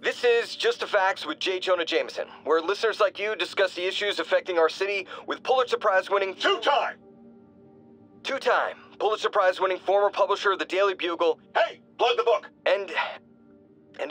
This is Just the Facts with J.Jonah Jameson, where listeners like you discuss the issues affecting our city with Pulitzer Prize-winning... Two-time Pulitzer Prize-winning former publisher of the Daily Bugle... Hey, plug the book! And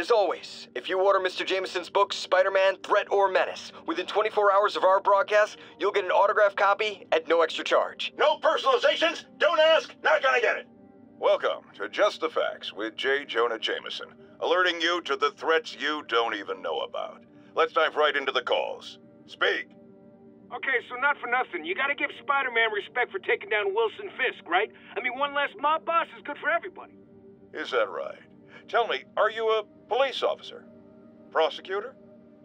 as always, if you order Mr. Jameson's book, Spider-Man, Threat or Menace, within 24 hours of our broadcast, you'll get an autographed copy at no extra charge. No personalizations, don't ask, not gonna get it. Welcome to Just the Facts with J.Jonah Jameson, alerting you to the threats you don't even know about. Let's dive right into the calls. Speak. Okay, so not for nothing. You gotta give Spider-Man respect for taking down Wilson Fisk, right? I mean, one less mob boss is good for everybody. Is that right? Tell me, are you a police officer? Prosecutor?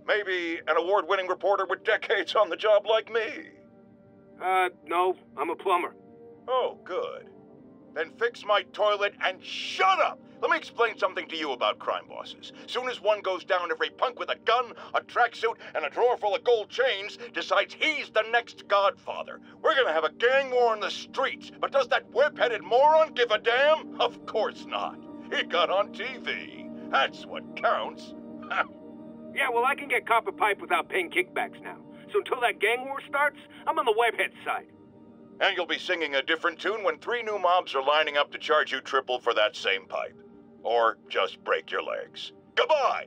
Maybe an award-winning reporter with decades on the job like me? No, I'm a plumber. Oh, good. Then fix my toilet and shut up! Let me explain something to you about crime bosses. Soon as one goes down, every punk with a gun, a tracksuit, and a drawer full of gold chains decides he's the next godfather. We're gonna have a gang war in the streets, but does that whip-headed moron give a damn? Of course not. He got on TV. That's what counts. Yeah, well, I can get copper pipe without paying kickbacks now. So until that gang war starts, I'm on the webhead side. And you'll be singing a different tune when 3 new mobs are lining up to charge you triple for that same pipe. Or just break your legs. Goodbye!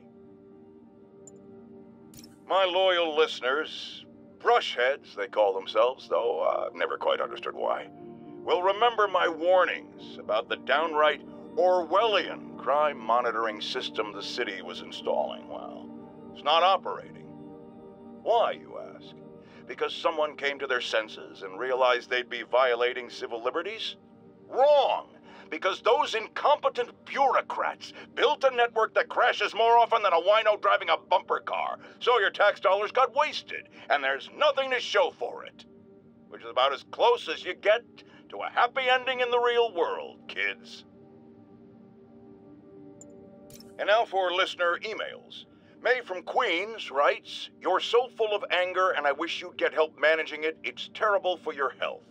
My loyal listeners, brushheads they call themselves, though I've never quite understood why, will remember my warnings about the downright Orwellian crime monitoring system the city was installing. Well, it's not operating. Why, you ask? Because someone came to their senses and realized they'd be violating civil liberties? Wrong! Because those incompetent bureaucrats built a network that crashes more often than a wino driving a bumper car. So your tax dollars got wasted, and there's nothing to show for it. Which is about as close as you get to a happy ending in the real world, kids. And now for listener emails. May from Queens writes, "You're so full of anger and I wish you'd get help managing it. It's terrible for your health."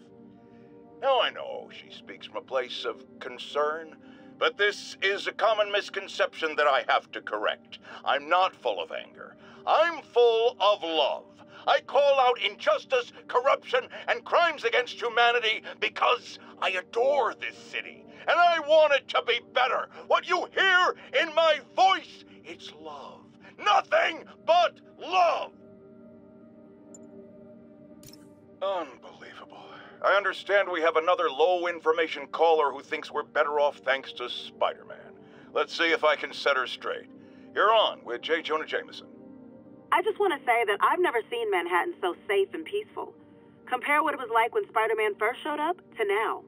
Now I know she speaks from a place of concern, but this is a common misconception that I have to correct. I'm not full of anger. I'm full of love. I call out injustice, corruption, and crimes against humanity because I adore this city, and I want it to be better. What you hear in my voice, it's love. Nothing but love! Unbelievable. I understand we have another low-information caller who thinks we're better off thanks to Spider-Man. Let's see if I can set her straight. You're on with J.Jonah Jameson. I just want to say that I've never seen Manhattan so safe and peaceful. Compare what it was like when Spider-Man first showed up to now.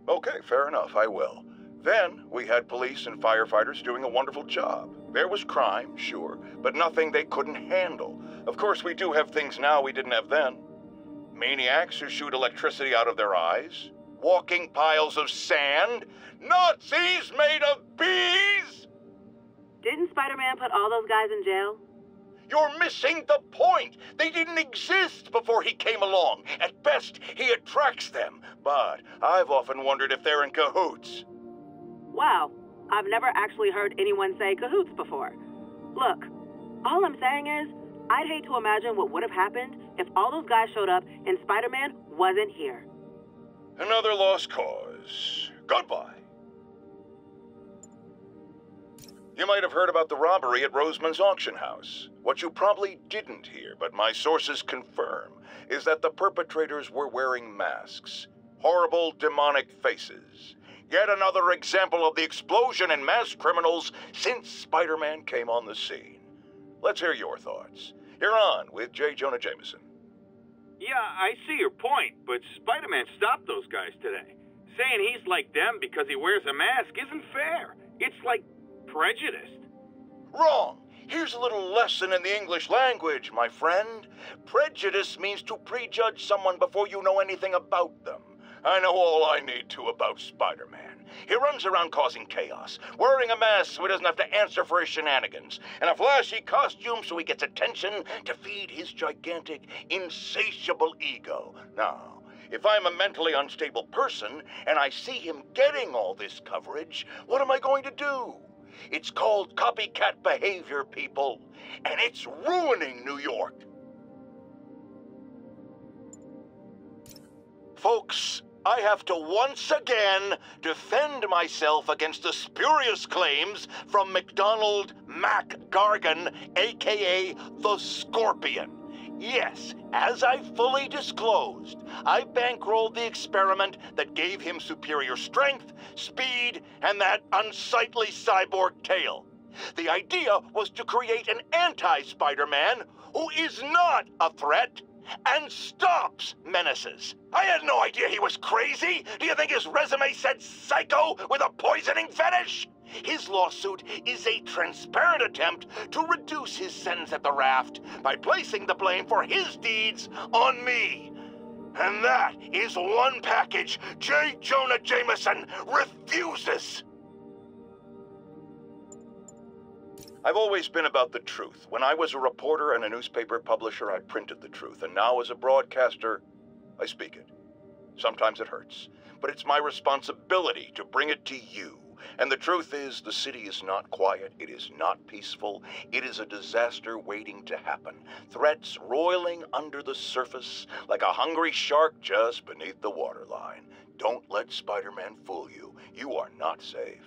Okay, fair enough, I will. Then we had police and firefighters doing a wonderful job. There was crime, sure, but nothing they couldn't handle. Of course, we do have things now we didn't have then. Maniacs who shoot electricity out of their eyes, walking piles of sand, Nazis made of bees! Didn't Spider-Man put all those guys in jail? You're missing the point. They didn't exist before he came along. At best, he attracts them. But I've often wondered if they're in cahoots. Wow, I've never actually heard anyone say cahoots before. Look, all I'm saying is, I'd hate to imagine what would have happened if all those guys showed up and Spider-Man wasn't here. Another lost cause. Goodbye. You might have heard about the robbery at Roseman's auction house. What you probably didn't hear, but my sources confirm, is that the perpetrators were wearing masks. Horrible, demonic faces. Yet another example of the explosion in mass criminals since Spider-Man came on the scene. Let's hear your thoughts. You're on with J.Jonah Jameson. Yeah, I see your point, but Spider-Man stopped those guys today. Saying he's like them because he wears a mask isn't fair. It's like prejudiced. Wrong. Here's a little lesson in the English language, my friend. Prejudice means to prejudge someone before you know anything about them. I know all I need to about Spider-Man. He runs around causing chaos, wearing a mask so he doesn't have to answer for his shenanigans, and a flashy costume so he gets attention to feed his gigantic, insatiable ego. Now, if I'm a mentally unstable person and I see him getting all this coverage, what am I going to do? It's called copycat behavior, people, and it's ruining New York. Folks, I have to once again defend myself against the spurious claims from McDonald Mac Gargan, aka the Scorpion. Yes, as I fully disclosed, I bankrolled the experiment that gave him superior strength, speed, and that unsightly cyborg tail. The idea was to create an anti-Spider-Man who is not a threat and stops menaces. I had no idea he was crazy. Do you think his resume said psycho with a poisoning fetish? His lawsuit is a transparent attempt to reduce his sentence at the raft by placing the blame for his deeds on me. And that is one package J.Jonah Jameson refuses. I've always been about the truth. When I was a reporter and a newspaper publisher, I printed the truth. And now as a broadcaster, I speak it. Sometimes it hurts, but it's my responsibility to bring it to you. And the truth is, the city is not quiet. It is not peaceful. It is a disaster waiting to happen. Threats roiling under the surface like a hungry shark just beneath the waterline. Don't let Spider-Man fool you. You are not safe.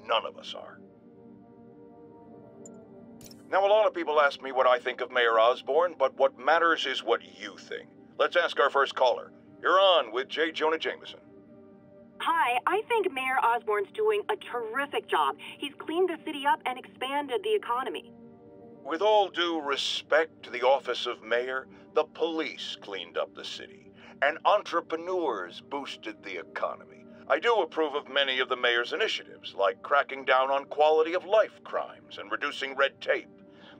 None of us are. Now, a lot of people ask me what I think of Mayor Osborn, but what matters is what you think. Let's ask our first caller. You're on with J.Jonah Jameson. Hi, I think Mayor Osborn's doing a terrific job. He's cleaned the city up and expanded the economy. With all due respect to the office of mayor, the police cleaned up the city, and entrepreneurs boosted the economy. I do approve of many of the mayor's initiatives, like cracking down on quality of life crimes and reducing red tape.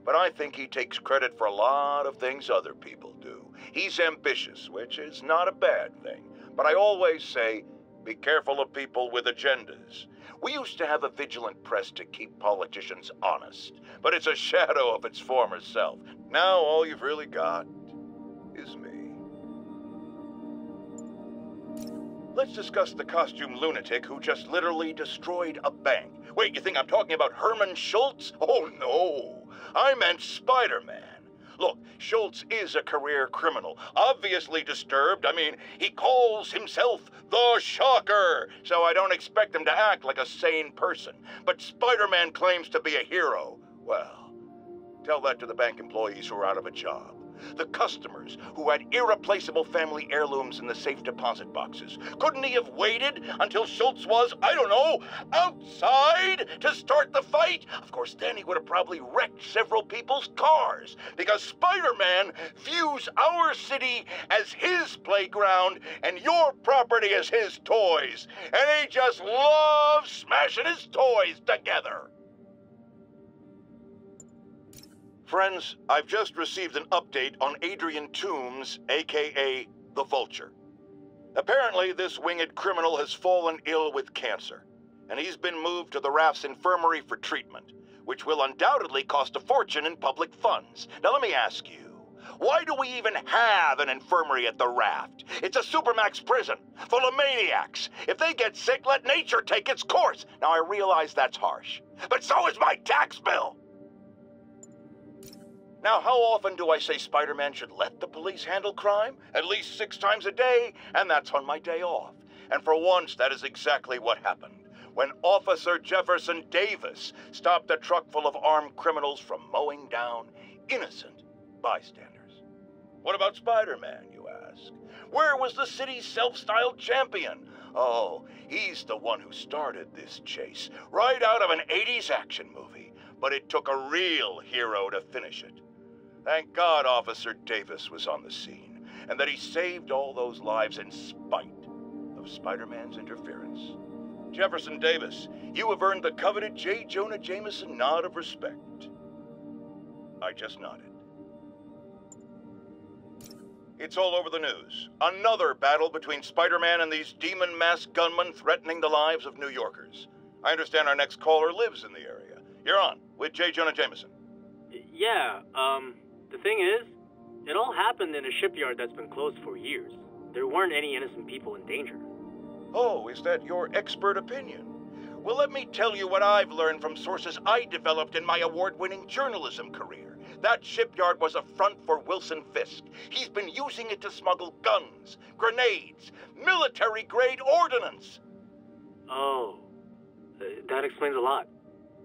But I think he takes credit for a lot of things other people do. He's ambitious, which is not a bad thing. But I always say, be careful of people with agendas. We used to have a vigilant press to keep politicians honest, but it's a shadow of its former self. Now all you've really got is me. Let's discuss the costume lunatic who just literally destroyed a bank. Wait, you think I'm talking about Herman Schultz? Oh no, I meant Spider-Man. Look, Schultz is a career criminal, obviously disturbed. I mean, he calls himself the Shocker, so I don't expect him to act like a sane person. But Spider-Man claims to be a hero. Well, tell that to the bank employees who are out of a job. The customers who had irreplaceable family heirlooms in the safe deposit boxes. Couldn't he have waited until Schultz was, I don't know, outside to start the fight? Of course, then he would have probably wrecked several people's cars, because Spider-Man views our city as his playground and your property as his toys. And he just loves smashing his toys together. Friends, I've just received an update on Adrian Toombs, a.k.a. the Vulture. Apparently, this winged criminal has fallen ill with cancer, and he's been moved to the Raft's infirmary for treatment, which will undoubtedly cost a fortune in public funds. Now, let me ask you, why do we even have an infirmary at the Raft? It's a supermax prison full of maniacs. If they get sick, let nature take its course. Now, I realize that's harsh, but so is my tax bill. Now, how often do I say Spider-Man should let the police handle crime? At least 6 times a day, and that's on my day off. And for once, that is exactly what happened when Officer Jefferson Davis stopped a truck full of armed criminals from mowing down innocent bystanders. What about Spider-Man, you ask? Where was the city's self-styled champion? Oh, he's the one who started this chase, right out of an 80s action movie. But it took a real hero to finish it. Thank God Officer Davis was on the scene, and that he saved all those lives in spite of Spider-Man's interference. Jefferson Davis, you have earned the coveted J. Jonah Jameson nod of respect. I just nodded. It's all over the news. Another battle between Spider-Man and these demon-masked gunmen threatening the lives of New Yorkers. I understand our next caller lives in the area. You're on with J. Jonah Jameson. Yeah, the thing is, it all happened in a shipyard that's been closed for years. There weren't any innocent people in danger. Oh, is that your expert opinion? Well, let me tell you what I've learned from sources I developed in my award-winning journalism career. That shipyard was a front for Wilson Fisk. He's been using it to smuggle guns, grenades, military-grade ordnance. Oh, that explains a lot.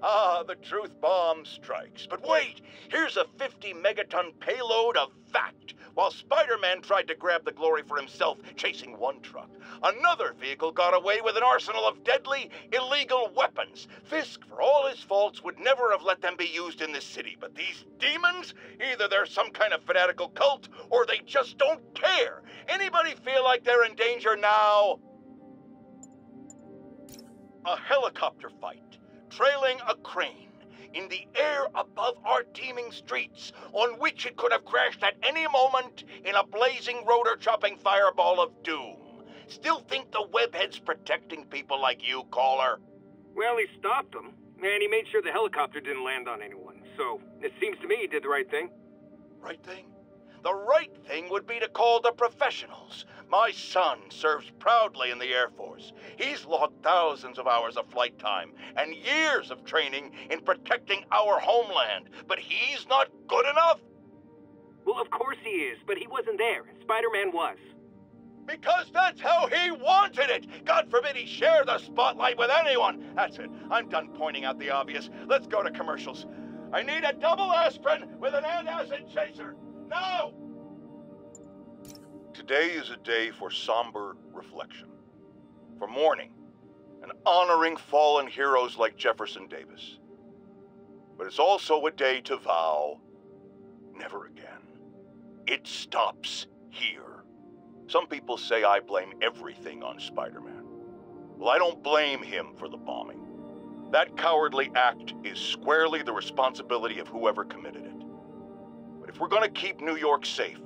Ah, the truth bomb strikes. But wait, here's a 50-megaton payload of fact. While Spider-Man tried to grab the glory for himself, chasing one truck, another vehicle got away with an arsenal of deadly, illegal weapons. Fisk, for all his faults, would never have let them be used in this city. But these demons, either they're some kind of fanatical cult, or they just don't care. Anybody feel like they're in danger now? A helicopter fight, trailing a crane in the air above our teeming streets, on which it could have crashed at any moment in a blazing rotor-chopping fireball of doom. Still think the webhead's protecting people like you, caller? Well, he stopped them, and he made sure the helicopter didn't land on anyone. So, it seems to me he did the right thing. Right thing? The right thing would be to call the professionals. My son serves proudly in the Air Force. He's logged thousands of hours of flight time and years of training in protecting our homeland. But he's not good enough? Well, of course he is, but he wasn't there. Spider-Man was. Because that's how he wanted it! God forbid he share the spotlight with anyone! That's it. I'm done pointing out the obvious. Let's go to commercials. I need a double aspirin with an antacid chaser. Now! Today is a day for somber reflection, for mourning and honoring fallen heroes like Jefferson Davis. But it's also a day to vow never again. It stops here. Some people say I blame everything on Spider-Man. Well, I don't blame him for the bombing. That cowardly act is squarely the responsibility of whoever committed it. But if we're going to keep New York safe,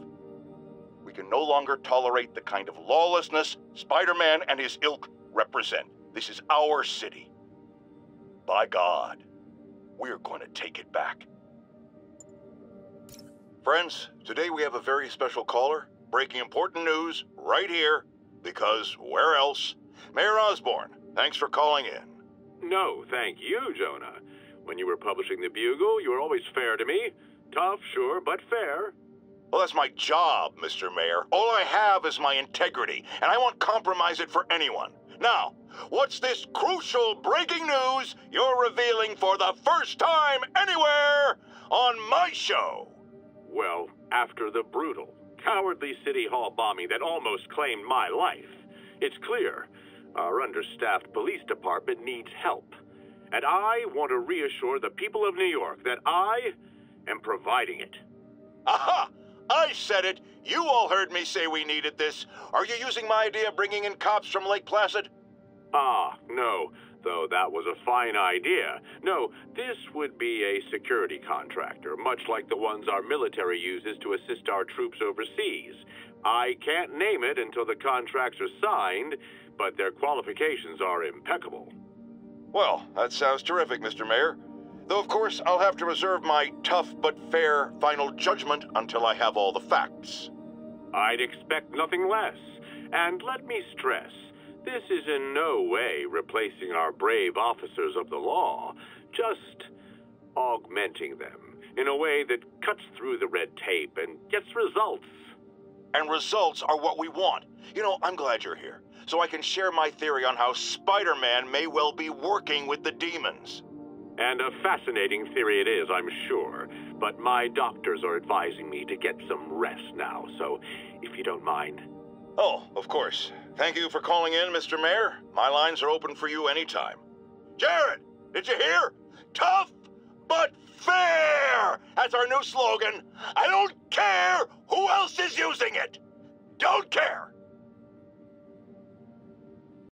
we can no longer tolerate the kind of lawlessness Spider-Man and his ilk represent. This is our city. By God, we're going to take it back. Friends, today we have a very special caller, breaking important news right here, because where else? Mayor Osborne, thanks for calling in. No, thank you, Jonah. When you were publishing the Bugle, you were always fair to me. Tough, sure, but fair. Well, that's my job, Mr. Mayor. All I have is my integrity, and I won't compromise it for anyone. Now, what's this crucial breaking news you're revealing for the first time anywhere on my show? Well, after the brutal, cowardly City Hall bombing that almost claimed my life, it's clear our understaffed police department needs help. And I want to reassure the people of New York that I am providing it. Aha! I said it! You all heard me say we needed this. Are you using my idea of bringing in cops from Lake Placid? Ah, no, though that was a fine idea. No, this would be a security contractor, much like the ones our military uses to assist our troops overseas. I can't name it until the contracts are signed, but their qualifications are impeccable. Well, that sounds terrific, Mr. Mayor. Though, of course, I'll have to reserve my tough but fair final judgment until I have all the facts. I'd expect nothing less. And let me stress, this is in no way replacing our brave officers of the law, just augmenting them in a way that cuts through the red tape and gets results. And results are what we want. You know, I'm glad you're here, so I can share my theory on how Spider-Man may well be working with the demons. And a fascinating theory it is, I'm sure. But my doctors are advising me to get some rest now, so if you don't mind. Oh, of course. Thank you for calling in, Mr. Mayor. My lines are open for you anytime. Jared, did you hear? Tough but fair! That's our new slogan. I don't care who else is using it. Don't care.